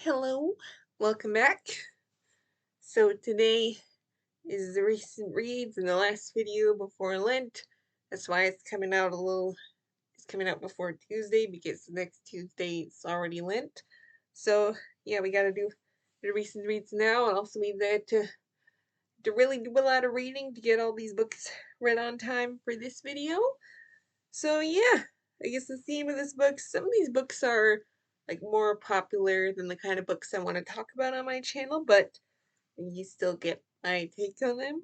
Hello, welcome back. So today is the recent reads in the last video before Lent. That's why it's coming out before Tuesday because next Tuesday it's already Lent. So yeah, we gotta do the recent reads now. I also need that to really do a lot of reading to get all these books read on time for this video. So yeah, I guess the theme of this book, some of these books are like more popular than the kind of books I want to talk about on my channel, but you still get my take on them.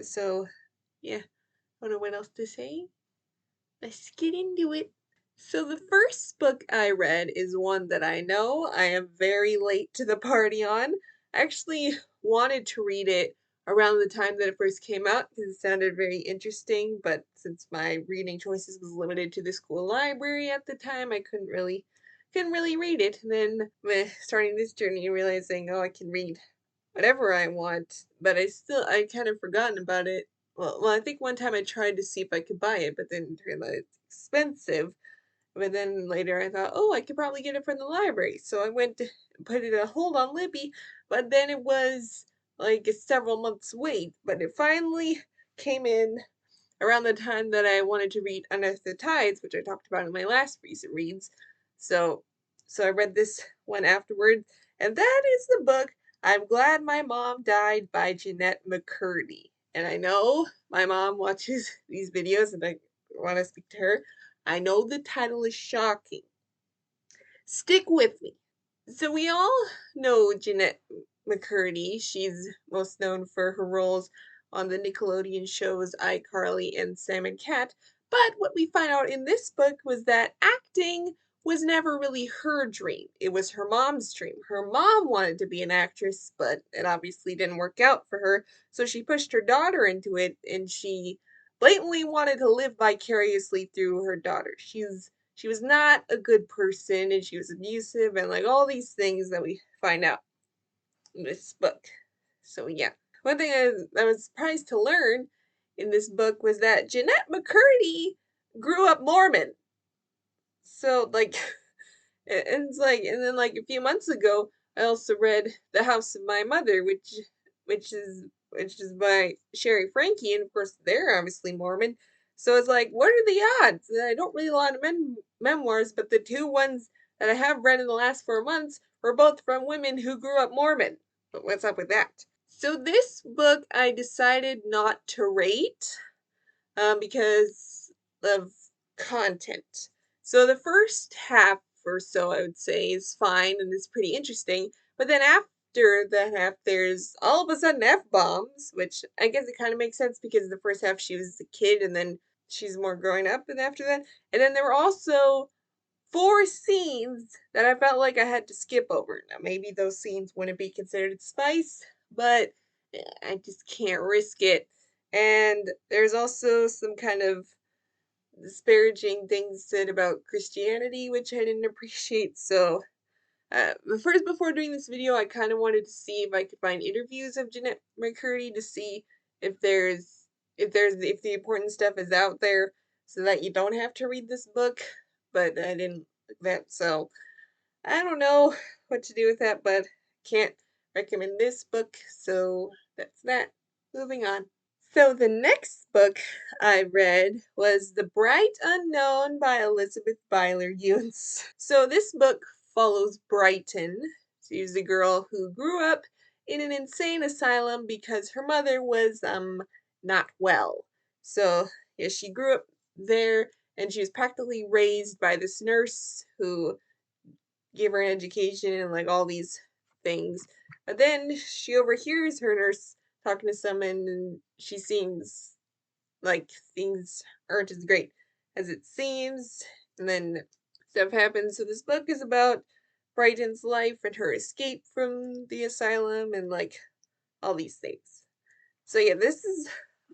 So yeah, I don't know what else to say. Let's get into it. So the first book I read is one that I know I am very late to the party on. I actually wanted to read it around the time that it first came out because it sounded very interesting, but since my reading choices was limited to the school library at the time, I couldn't really read it. And then starting this journey, realizing, oh, I can read whatever I want, but I kind of forgotten about it. Well, I think one time I tried to see if I could buy it, but then realized it's expensive. But then later I thought, oh, I could probably get it from the library. So I went to put it on hold on Libby, but then it was like a several months wait. But it finally came in around the time that I wanted to read Under the Tides, which I talked about in my last recent reads. So I read this one afterward, and that is the book I'm Glad My Mom Died by Jennette McCurdy. And I know my mom watches these videos and I want to speak to her. I know the title is shocking. Stick with me. So we all know Jennette McCurdy. She's most known for her roles on the Nickelodeon shows iCarly and Sam and Cat. But what we find out in this book was that acting was never really her dream. It was her mom's dream. Her mom wanted to be an actress, but it obviously didn't work out for her. So she pushed her daughter into it, and she blatantly wanted to live vicariously through her daughter. She was not a good person and she was abusive and like all these things that we find out in this book. So yeah. One thing I was surprised to learn in this book was that Jennette McCurdy grew up Mormon. So like and it's like and then like a few months ago I also read The House of My Mother, which is by Sherry Frankie, and of course they're obviously Mormon. So it's like, what are the odds? I don't read a lot of memoirs, but the two ones that I have read in the last 4 months were both from women who grew up Mormon. But what's up with that? So this book I decided not to rate because of content. So the first half or so, I would say, is fine and is pretty interesting. But then after that half, there's all of a sudden F-bombs, which I guess it kind of makes sense because the first half she was a kid and then she's more growing up and after that. And then there were also 4 scenes that I felt like I had to skip over. Now, maybe those scenes wouldn't be considered spice, but I just can't risk it. And there's also some kind of disparaging things said about Christianity, which I didn't appreciate. So, first, before doing this video, I kind of wanted to see if I could find interviews of Jennette McCurdy to see if if the important stuff is out there, so that you don't have to read this book. But I didn't like that, so I don't know what to do with that. But can't recommend this book, so that's that. Moving on. So the next book I read was The Bright Unknown by Elizabeth Byler Younts. So this book follows Brighton. She's a girl who grew up in an insane asylum because her mother was not well. So yeah, she grew up there and she was practically raised by this nurse who gave her an education and like all these things. But then she overhears her nurse talking to someone and she seems like things aren't as great as it seems. And then stuff happens. So this book is about Brighton's life and her escape from the asylum and like all these things. So yeah, this is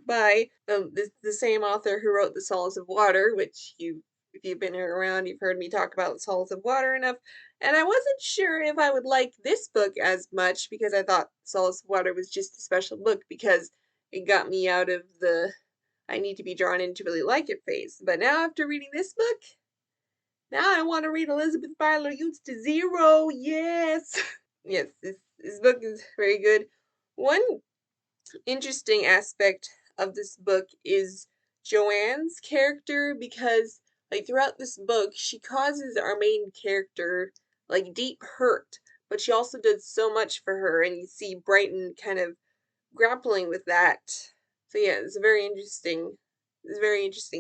by the same author who wrote The Solace of Water, which if you've been around, you've heard me talk about The Solace of Water enough. And I wasn't sure if I would like this book as much because I thought Solace of Water was just a special book because it got me out of the I need to be drawn in to really like it phase. But now after reading this book, Now I want to read Elizabeth Byler Younts to zero. Yes. Yes, this book is very good. One interesting aspect of this book is Joanne's character, because like throughout this book she causes our main character like deep hurt, but she also does so much for her, and you see Brighton kind of grappling with that. So yeah, it's a very interesting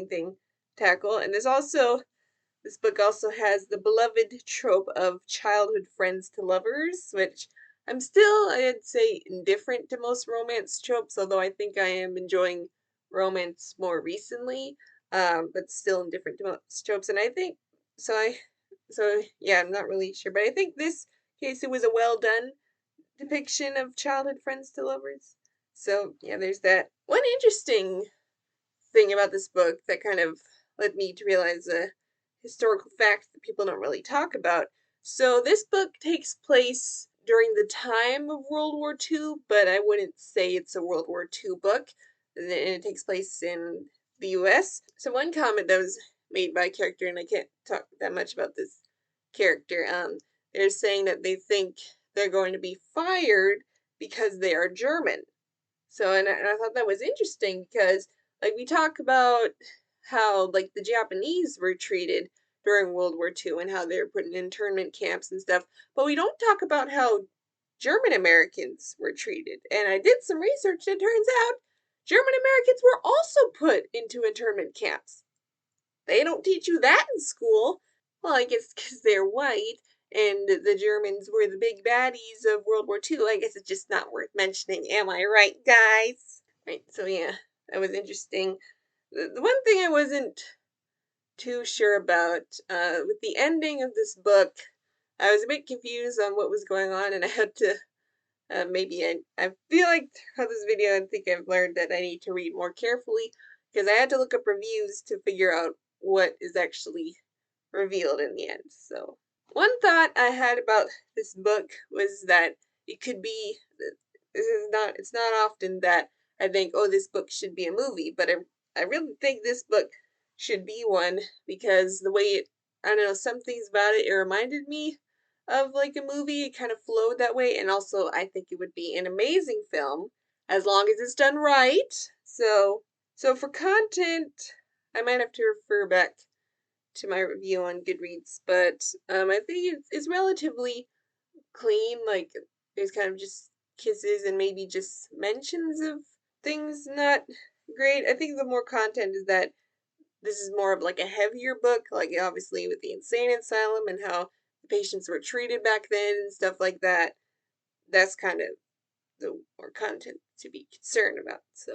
thing to tackle. And this book also has the beloved trope of childhood friends to lovers, which I'm still, I'd say, indifferent to most romance tropes, although I think I am enjoying romance more recently, but still indifferent to most tropes. And I think, so I, so yeah, I'm not really sure, but I think this case, it was a well done depiction of childhood friends to lovers. So yeah, there's that. One interesting thing about this book that kind of led me to realize a historical fact that people don't really talk about. So this book takes place during the time of World War II, but I wouldn't say it's a World War II book. And it takes place in the US. So one comment that was made by a character, and I can't talk that much about this character, they're saying that they think they're going to be fired because they are German. So, and I thought that was interesting because, like, we talk about how, like, the Japanese were treated during World War II and how they were put in internment camps and stuff, but we don't talk about how German Americans were treated. And I did some research, and it turns out German Americans were also put into internment camps. They don't teach you that in school. Well, I guess because they're white and the Germans were the big baddies of World War II. I guess it's just not worth mentioning. Am I right, guys? Right, so yeah, that was interesting. The one thing I wasn't too sure about, with the ending of this book, I was a bit confused on what was going on, and I had to, maybe I feel like throughout this video, I think I've learned that I need to read more carefully, because I had to look up reviews to figure out what is actually revealed in the end. So one thought I had about this book was that it could be, it's not often that I think, oh, this book should be a movie, but I really think this book should be one, because the way it, I don't know, some things about it, it reminded me of like a movie. It kind of flowed that way, and also I think it would be an amazing film as long as it's done right. So for content, I might have to refer back to my review on Goodreads, but I think it's relatively clean. Like, there's kind of just kisses and maybe just mentions of things not great. I think the more content is that this is more of like a heavier book, like obviously with the insane asylum and how the patients were treated back then and stuff like that. That's kind of the more content to be concerned about. So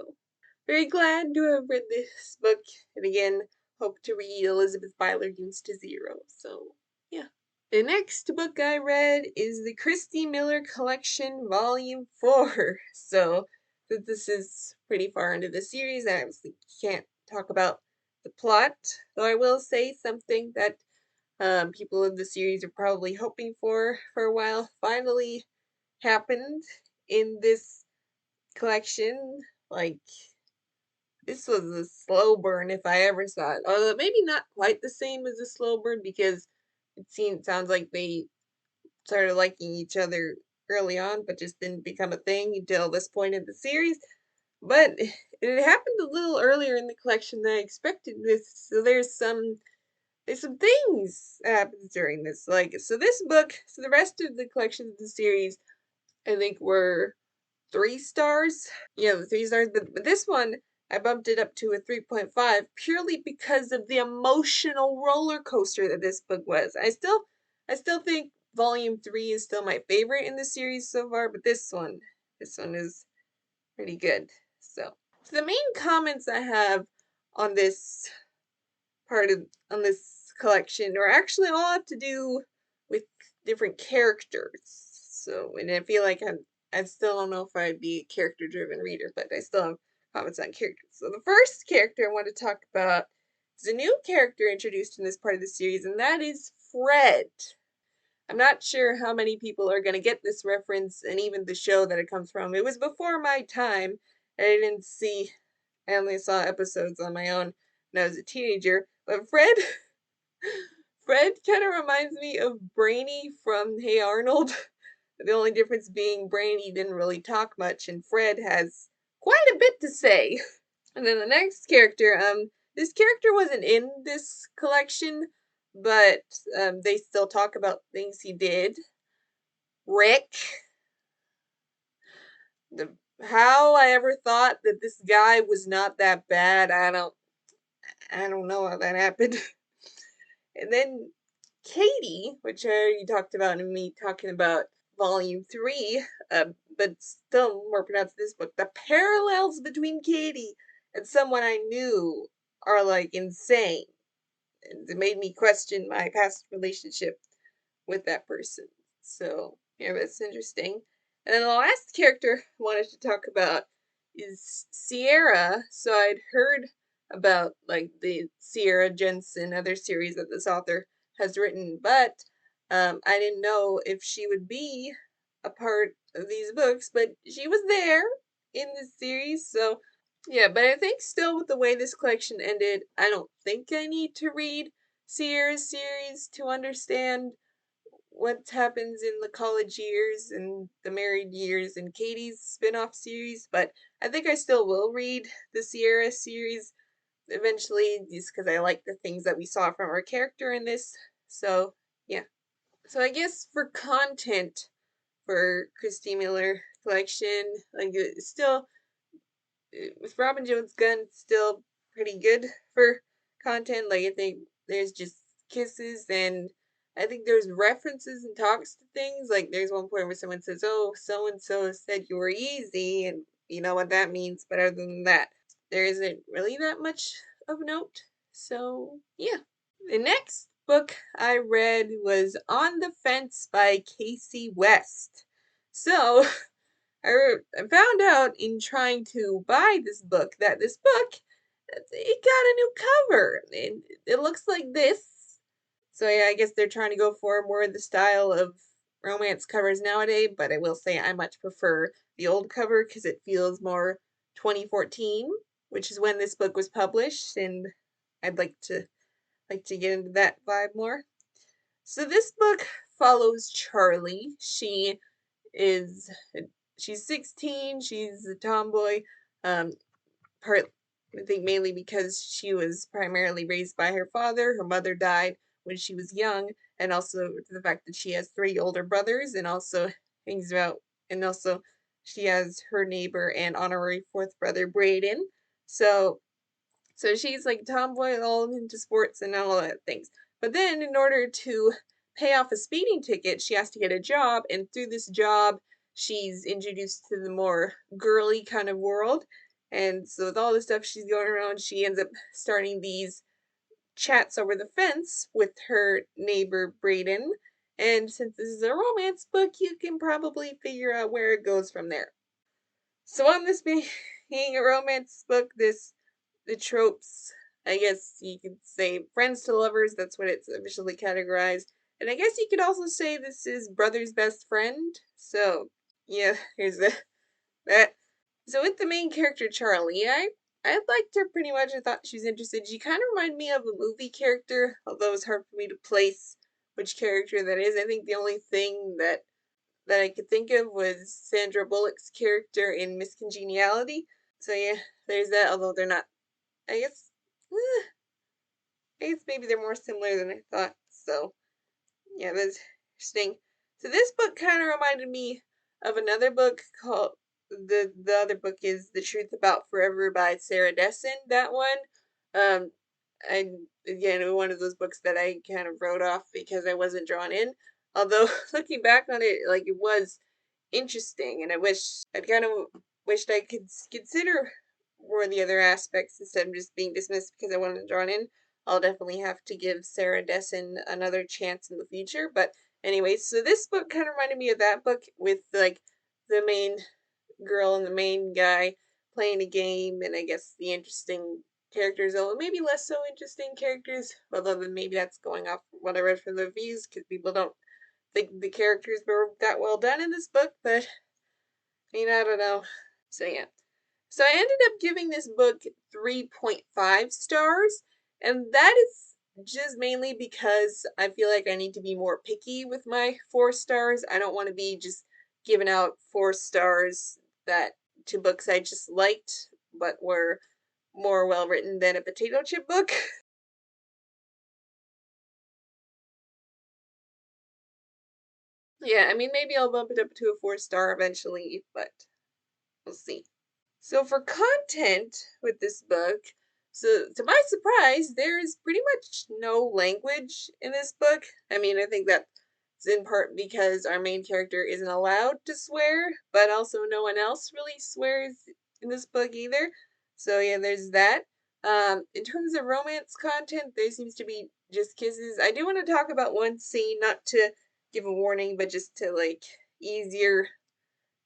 very glad to have read this book, and again, hope to read Elizabeth Byler Younts to zero. So yeah. The next book I read is the Christy Miller Collection, Volume 4. So, since this is pretty far into the series, I obviously can't talk about the plot, though I will say something that people in the series are probably hoping for a while finally happened in this collection. Like, this was a slow burn if I ever saw it. Although maybe not quite the same as a slow burn, because sounds like they started liking each other early on, but just didn't become a thing until this point in the series. But it happened a little earlier in the collection than I expected. So there's some things that happens during this. Like, so this book, so the rest of the collections of the series, I think were 3 stars. Yeah, the 3 stars. But this one, I bumped it up to a 3.5 purely because of the emotional roller coaster that this book was. I still think Volume 3 is still my favorite in the series so far, but this one is pretty good. So the main comments I have on this on this collection are actually all have to do with different characters. So, and I feel like I still don't know if I'd be a character-driven reader, but I still have comments on characters. So the first character I want to talk about is a new character introduced in this part of the series, and that is Fred. I'm not sure how many people are going to get this reference, and even the show that it comes from. It was before my time. I only saw episodes on my own when I was a teenager. But Fred Fred kind of reminds me of Brainy from Hey Arnold. The only difference being Brainy didn't really talk much, and Fred has quite a bit to say. And then the next character, this character wasn't in this collection, but they still talk about things he did. Rick. How I ever thought that this guy was not that bad, I don't know how that happened. And then Katie, which I already talked about in me talking about volume 3, but still more pronounced in this book. The parallels between Katie and someone I knew are like insane. And it made me question my past relationship with that person. So, yeah, that's interesting. And then the last character I wanted to talk about is Sierra. So I'd heard about like the Sierra Jensen other series that this author has written, but I didn't know if she would be a part of these books, but she was there in this series. So yeah, but I think still with the way this collection ended, I don't think I need to read Sierra's series to understand what happens in the college years and the married years and Katie's spin-off series, but I think I still will read the Sierra series eventually just because I like the things that we saw from her character in this. So, yeah. So I guess for content for Christy Miller collection, like still with Robin Jones Gunn still pretty good for content. Like I think there's just kisses and I think there's references and talks to things. Like there's one point where someone says, "Oh, so and so said you were easy," and you know what that means. But other than that, there isn't really that much of note. So yeah. The next book I read was On the Fence by Kasie West. So I found out in trying to buy this book that this book it got a new cover. It looks like this. So yeah, I guess they're trying to go for more of the style of romance covers nowadays, but I will say I much prefer the old cover because it feels more 2014, which is when this book was published, and I'd like to get into that vibe more. So this book follows Charlie. Is she's 16, she's a tomboy, part I think mainly because she was primarily raised by her father. Her mother died when she was young, and also the fact that she has 3 older brothers and also hangs about and also she has her neighbor and honorary 4th brother Braden. So she's like tomboy, all into sports and all that things. But then in order to pay off a speeding ticket, she has to get a job, and through this job, she's introduced to the more girly kind of world. And so with all the stuff she's going around, she ends up starting these chats over the fence with her neighbor Braden. And since this is a romance book, you can probably figure out where it goes from there. So on this being a romance book, the tropes, I guess you could say friends to lovers, that's what it's officially categorized. And I guess you could also say this is brother's best friend. So, yeah, here's that. So with the main character Charlie, I liked her pretty much. I thought she was interesting. She kind of reminded me of a movie character, although it's hard for me to place which character that is. I think the only thing that I could think of was Sandra Bullock's character in Miss Congeniality. So yeah, there's that, although they're not I guess, I guess maybe they're more similar than I thought. So, yeah, that's interesting. So this book kind of reminded me of another book called the other book is The Truth About Forever by Sara Dessen. That one, um, I again one of those books that I kind of wrote off because I wasn't drawn in. Although looking back on it, like it was interesting, and I'd kind of wished I could consider more of the other aspects instead of just being dismissed because I wasn't drawn in. I'll definitely have to give Sara Dessen another chance in the future. But anyways, so this book kind of reminded me of that book with like the main girl and the main guy playing a game, and I guess the interesting characters, although maybe less so interesting characters, although then maybe that's going off what I read from the reviews because people don't think the characters were that well done in this book, but I don't know. So yeah. So I ended up giving this book 3.5 stars, and that is just mainly because I feel like I need to be more picky with my 4 stars. I don't want to be just giving out 4 stars that to books I just liked, but were more well written than a potato chip book. Yeah, I mean, maybe I'll bump it up to a 4 star eventually, but we'll see. So for content with this book, so to my surprise, there's pretty much no language in this book. I mean, I think that's in part because our main character isn't allowed to swear, but also no one else really swears in this book either. So yeah, there's that. In terms of romance content, there seems to be just kisses. I do want to talk about one scene, not to give a warning, but just to like ease your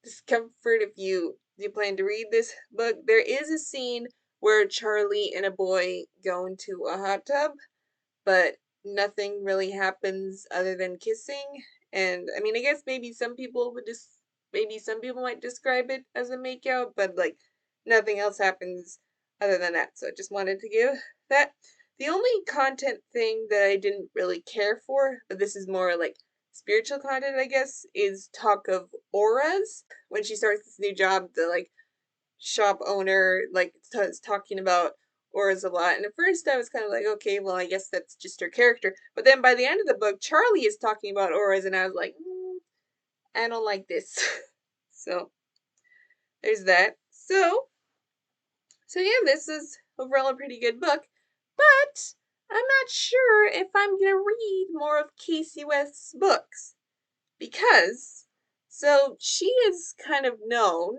discomfort if you plan to read this book. There is a scene where Charlie and a boy go into a hot tub, but nothing really happens other than kissing. And I mean, I guess maybe some people might describe it as a makeout, but like nothing else happens other than that. So I just wanted to give that. The only content thing that I didn't really care for, but this is more like spiritual content, I guess, is talk of auras. When she starts this new job, the like shop owner like is talking about auras a lot. And at first I was kind of like, okay, well, I guess that's just her character. But then by the end of the book, Charlie is talking about auras, and I was like, I don't like this. So there's that. So yeah, this is overall a pretty good book. But I'm not sure if I'm gonna read more of Kasie West's books. Because so she is kind of known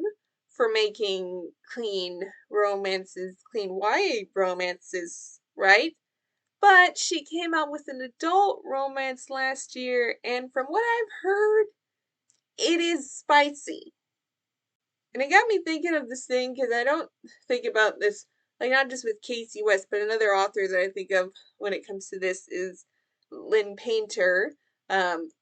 for making clean romances, clean YA romances, right? But she came out with an adult romance last year, and from what I've heard, it is spicy. And it got me thinking of this thing because I don't think about this, like, not just with Kasie West, but another author that I think of when it comes to this is Lynn Painter.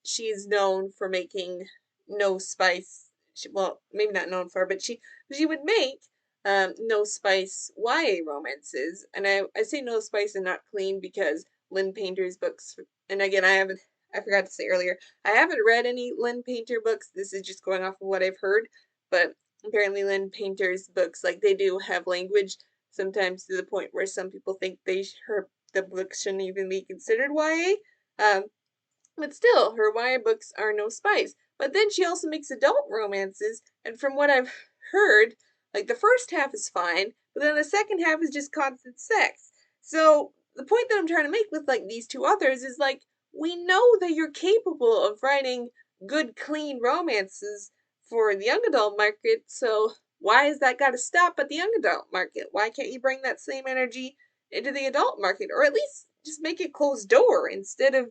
She's known for making no spice. Well, maybe not known for, but she would make no spice YA romances. And I say no spice and not clean because Lynn Painter's books, and again, I forgot to say earlier, I haven't read any Lynn Painter books. This is just going off of what I've heard. But apparently Lynn Painter's books, like, they do have language, sometimes to the point where some people think the books shouldn't even be considered YA. But still, her YA books are no spice. But then she also makes adult romances, and from what I've heard, like, the first half is fine, but then the second half is just constant sex. So the point that I'm trying to make with like these two authors is like, we know that you're capable of writing good, clean romances for the young adult market, so why has that got to stop at the young adult market? Why can't you bring that same energy into the adult market, or at least just make it closed door instead of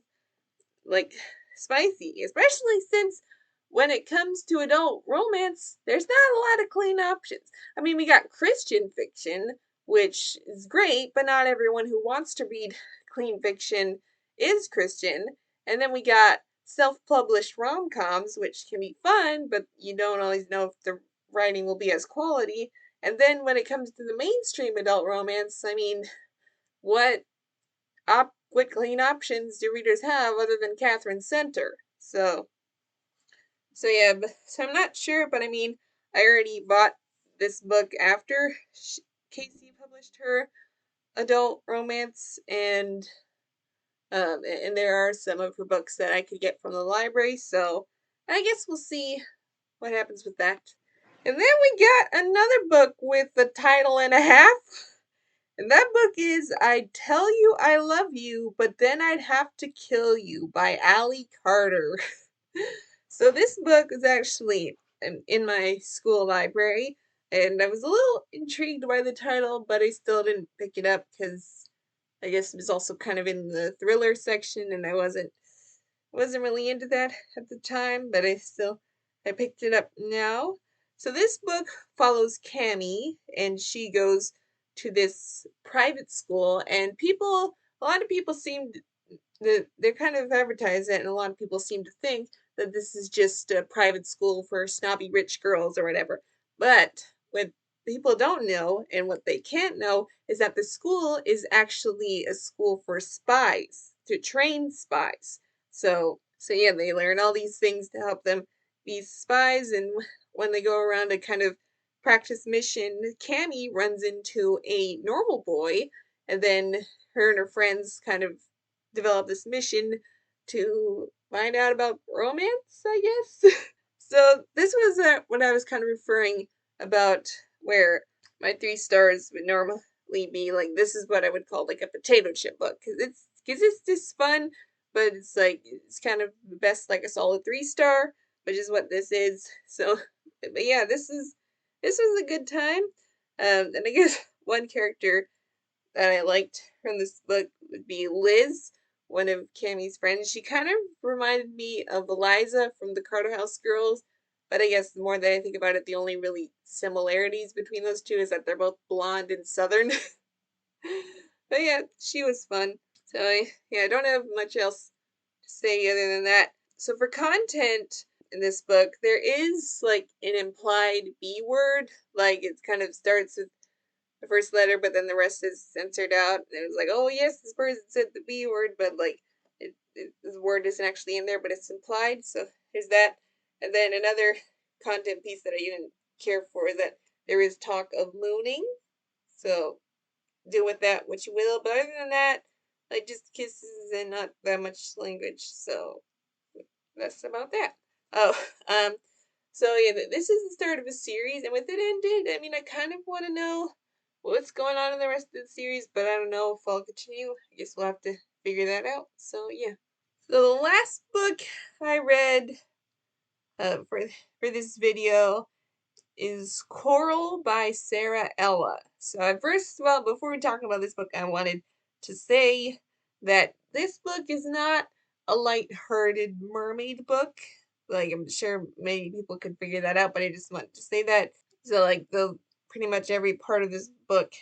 like spicy, especially since when it comes to adult romance, there's not a lot of clean options. I mean, we got Christian fiction, which is great, but not everyone who wants to read clean fiction is Christian. And then we got self-published rom-coms, which can be fun, but you don't always know if the writing will be as quality. And then when it comes to the mainstream adult romance, I mean, what what clean options do readers have other than Catherine Center? So yeah, so I'm not sure, but I mean, I already bought this book after Kasie published her adult romance, and there are some of her books that I could get from the library. So I guess we'll see what happens with that. And then we got another book with a title and a half. And that book is I'd Tell You I Love You, but Then I'd Have to Kill You by Allie Carter. So this book is actually in my school library, and I was a little intrigued by the title, but I still didn't pick it up because I guess it was also kind of in the thriller section, and I wasn't really into that at the time, but I picked it up now. So this book follows Cammy, and she goes to this private school, and a lot of people seem they're kind of advertise it, and a lot of people seem to think that this is just a private school for snobby rich girls or whatever. But what people don't know and what they can't know is that the school is actually a school for spies, to train spies. So yeah, they learn all these things to help them be spies, and when they go around to kind of practice mission, Cammy runs into a normal boy, and then her and her friends kind of develop this mission to find out about romance, I guess. So this was what I was kind of referring about, where my 3 stars would normally be like, this is what I would call like a potato chip book, because it's just fun, but it's like it's kind of the best, like a solid 3 star, which is what this is. So, but yeah, this was a good time. And I guess one character that I liked from this book would be Liz, one of Cammy's friends. She kind of reminded me of Eliza from the Carter House Girls, but I guess the more that I think about it, the only really similarities between those two is that they're both blonde and southern. But yeah, she was fun. So yeah, I don't have much else to say other than that. So for content in this book, there is like an implied B word. Like it kind of starts with the first letter, but then the rest is censored out. And it was like, oh yes, this person said the B word, but like the word isn't actually in there, but it's implied. So there's that. And then another content piece that I didn't care for is that there is talk of mooning. So do with that what you will. But other than that, like just kisses and not that much language. So that's about that. Oh, so yeah, this is the start of a series, and with it ended, I mean, I kind of want to know what's going on in the rest of the series, but I don't know if I'll continue. I guess we'll have to figure that out. So yeah. So the last book I read for this video is Coral by Sara Ella. So well, before we talk about this book, I wanted to say that this book is not a light-hearted mermaid book. Like, I'm sure many people could figure that out, but I just wanted to say that. So like pretty much every part of this book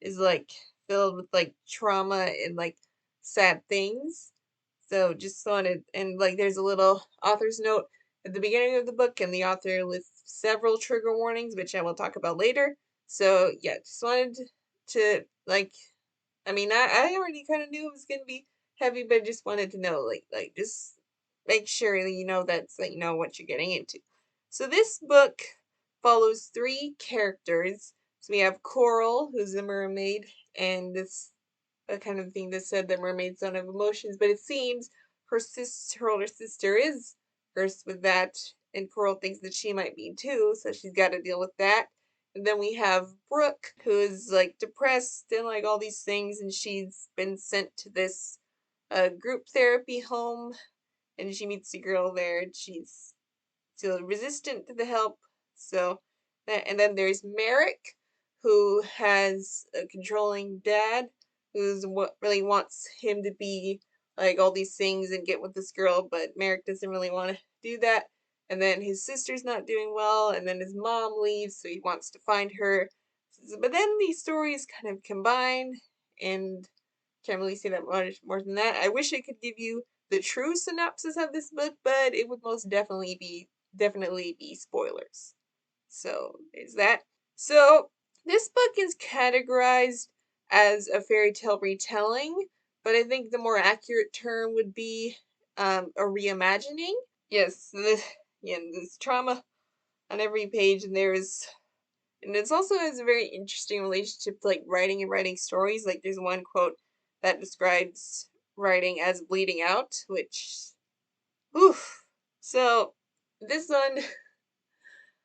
is like filled with like trauma and like sad things. So just wanted, and like there's a little author's note at the beginning of the book, and the author lists several trigger warnings, which I will talk about later. So yeah, just wanted to like, I mean, I already kind of knew it was gonna be heavy, but I just wanted to know, like just make sure that you know that's like you know what you're getting into. So this book follows 3 characters. So we have Coral, who's a mermaid, and this a kind of thing that said that mermaids don't have emotions, but it seems her older sister is cursed with that, and Coral thinks that she might be too, so she's got to deal with that. And then we have Brooke, who is like depressed and like all these things, and she's been sent to this group therapy home, and she meets a girl there, and she's still resistant to the help. So, and then there's Merrick, who has a controlling dad, who's what really wants him to be like all these things and get with this girl, but Merrick doesn't really want to do that. And then his sister's not doing well, and then his mom leaves, so he wants to find her. But then these stories kind of combine, and can't really say that much more than that. I wish I could give you the true synopsis of this book, but it would most definitely be spoilers. So there's that. So this book is categorized as a fairy tale retelling, but I think the more accurate term would be a reimagining. Yes, there's trauma on every page, and it's also has a very interesting relationship to like writing and writing stories. Like there's one quote that describes writing as bleeding out, which, oof. So this one,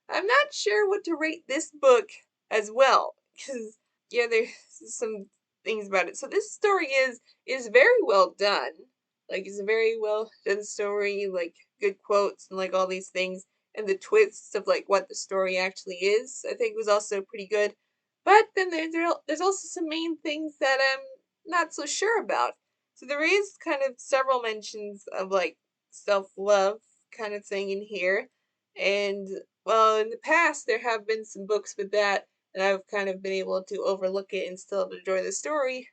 I'm not sure what to rate this book as well, because yeah, there's some things about it. So this story is very well done. Like it's a very well done story, like good quotes and like all these things, and the twists of like what the story actually is, I think was also pretty good. But then there's also some main things that I'm not so sure about. So there is kind of several mentions of like self-love kind of thing in here, and well, in the past, there have been some books with that, and I've kind of been able to overlook it and still enjoy the story.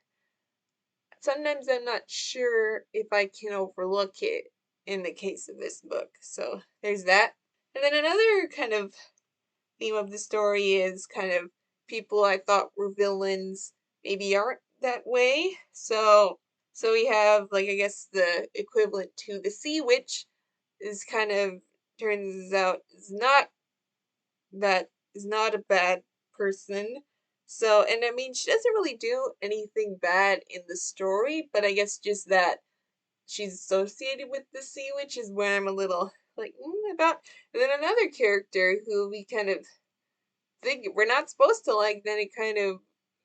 Sometimes I'm not sure if I can overlook it in the case of this book. So there's that. And then another kind of theme of the story is kind of people I thought were villains maybe aren't that way. So we have, like, I guess the equivalent to the Sea Witch is kind of turns out is not a bad person. So, and I mean, she doesn't really do anything bad in the story, but I guess just that she's associated with the Sea Witch is where I'm a little like about. And then another character who we kind of think we're not supposed to like, then it kind of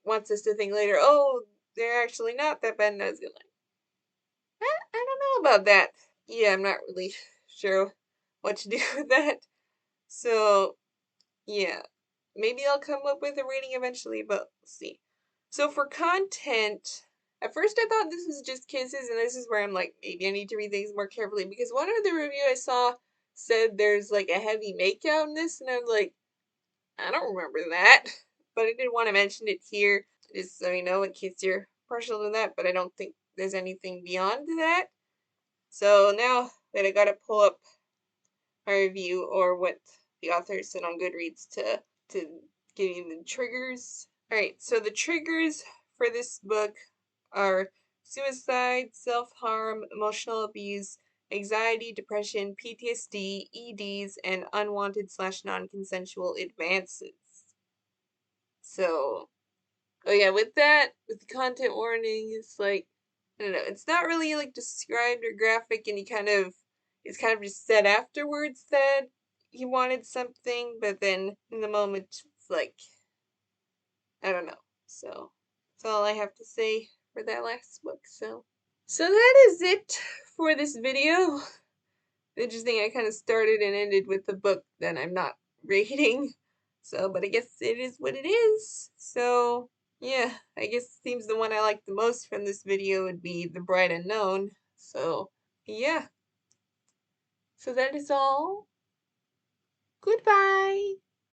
wants us to think later, oh, they're actually not that bad. And I was like, I don't know about that. Yeah, I'm not really sure what to do with that. So, yeah, maybe I'll come up with a rating eventually, but we'll see. So for content, at first I thought this was just kisses, and this is where I'm like, maybe I need to read things more carefully, because one of the review I saw said there's like a heavy makeout in this, and I was like, I don't remember that, but I did want to mention it here, just so you know, in case you're partial to that, but I don't think there's anything beyond that. So now that I gotta pull up my review or what the author said on Goodreads to give you the triggers. Alright, so the triggers for this book are suicide, self-harm, emotional abuse, anxiety, depression, PTSD, EDs, and unwanted / non-consensual advances. So, oh yeah, with the content warning, it's like, I don't know, it's not really like described or graphic, and it's kind of just said afterwards that he wanted something, but then in the moment, it's like, I don't know. So, that's all I have to say for that last book, So that is it for this video. Interesting, I kind of started and ended with the book that I'm not reading. So, but I guess it is what it is. So, yeah, I guess it seems the one I like the most from this video would be The Bright Unknown. So, yeah. So that is all.